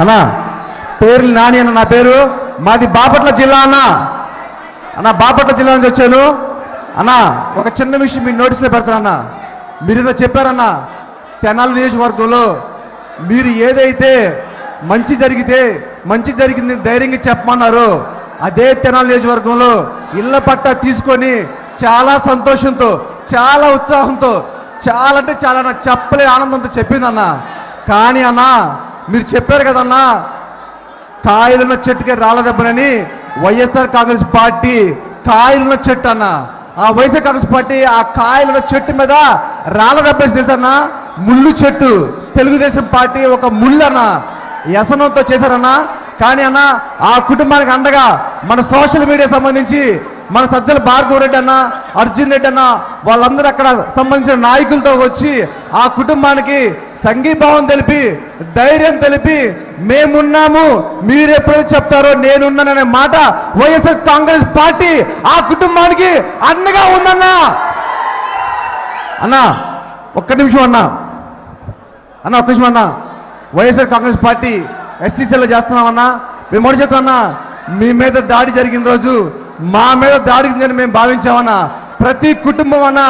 అన్నా పేరు నాని అన్న, నా పేరు. మాది బాపట్ల జిల్లా అన్న. బాపట్ల జిల్లా నుంచి వచ్చాను అన్న. ఒక చిన్న విషయం మీరు నోటీస్లో పెడతానన్నా. మీరు ఏదో చెప్పారన్నా, తెనాలి నియోజకవర్గంలో మీరు ఏదైతే మంచి జరిగింది ధైర్యంగా చెప్పమన్నారు, అదే తెనాలి నియోజకవర్గంలో ఇళ్ల పట్టా తీసుకొని చాలా సంతోషంతో, చాలా ఉత్సాహంతో, చాలా అంటే చాలా నాకు చెప్పలే ఆనందంతో చెప్పిందన్న. కానీ అన్న మీరు చెప్పారు కదన్నా, కాయలున్న చెట్టుకే రాళ్ళ దెబ్బనని. వైఎస్ఆర్ కాంగ్రెస్ పార్టీ కాయలున్న చెట్టు అన్న. ఆ వైఎస్ఆర్ కాంగ్రెస్ పార్టీ ఆ కాయలున్న చెట్టు మీద రాళ్ళ దెబ్బేసి తెలుసన్నా, ముళ్ళు చెట్టు. తెలుగుదేశం పార్టీ ఒక ముళ్ళు అన్న, వ్యసనంతో చేశారన్నా. కానీ అన్న ఆ కుటుంబానికి అండగా మన సోషల్ మీడియా సంబంధించి మన సజ్జల భార్గవ రెడ్డి అన్న, అర్జున్ రెడ్డి అన్న, వాళ్ళందరూ అక్కడ సంబంధించిన నాయకులతో వచ్చి ఆ కుటుంబానికి సంఘీభావం తెలిపి, ధైర్యం తెలిపి, మేమున్నాము, మీరెప్పుడైతే చెప్తారో నేనున్నాననే మాట వైఎస్ఆర్ కాంగ్రెస్ పార్టీ ఆ కుటుంబానికి అండగా ఉందన్నా. అన్నా ఒక్క నిమిషం అన్నా, ఒక్క నిమిషం అన్నా. వైఎస్ఆర్ కాంగ్రెస్ పార్టీ ఎస్సీసీలో చేస్తున్నామన్నా. మేము మొదటి చెప్తామన్నా, మీ మీద దాడి జరిగిన రోజు మా మీద దాడి జరిగిందని మేము భావించామన్నా. ప్రతి కుటుంబం అన్నా,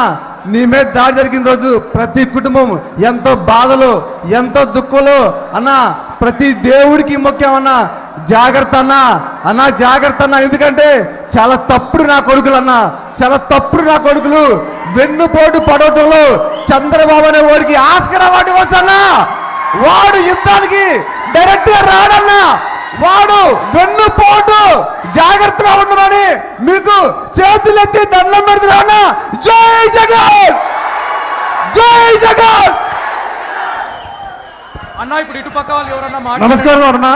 నీ మీద దాడి జరిగిన రోజు ప్రతి కుటుంబం ఎంతో బాధలు, ఎంతో దుఃఖంలో అన్నా. ప్రతి దేవుడికి ముఖ్యమన్నా, జాగ్రత్త అన్నా, జాగ్రత్త అన్నా. ఎందుకంటే చాలా తప్పుడు నా కొడుకులు అన్నా, చాలా తప్పుడు నా కొడుకులు. వెన్నుపోటు పడవటంలో చంద్రబాబు అనే వాడికి ఆస్కర్ అవార్డు వచ్చన్నా. వాడు యుద్ధానికి డైరెక్ట్ గా రాడన్నా. వాడు వెన్నుపోటు, జాగ్రత్తగా ఉండమని మీకు చేతులెత్తి దండం పెడుతున్నా. జై జగన్, జై జగన్ అన్నా. ఇప్పుడు ఇటుపక్క వాళ్ళు ఎవరన్నా నమస్కారం అన్నా.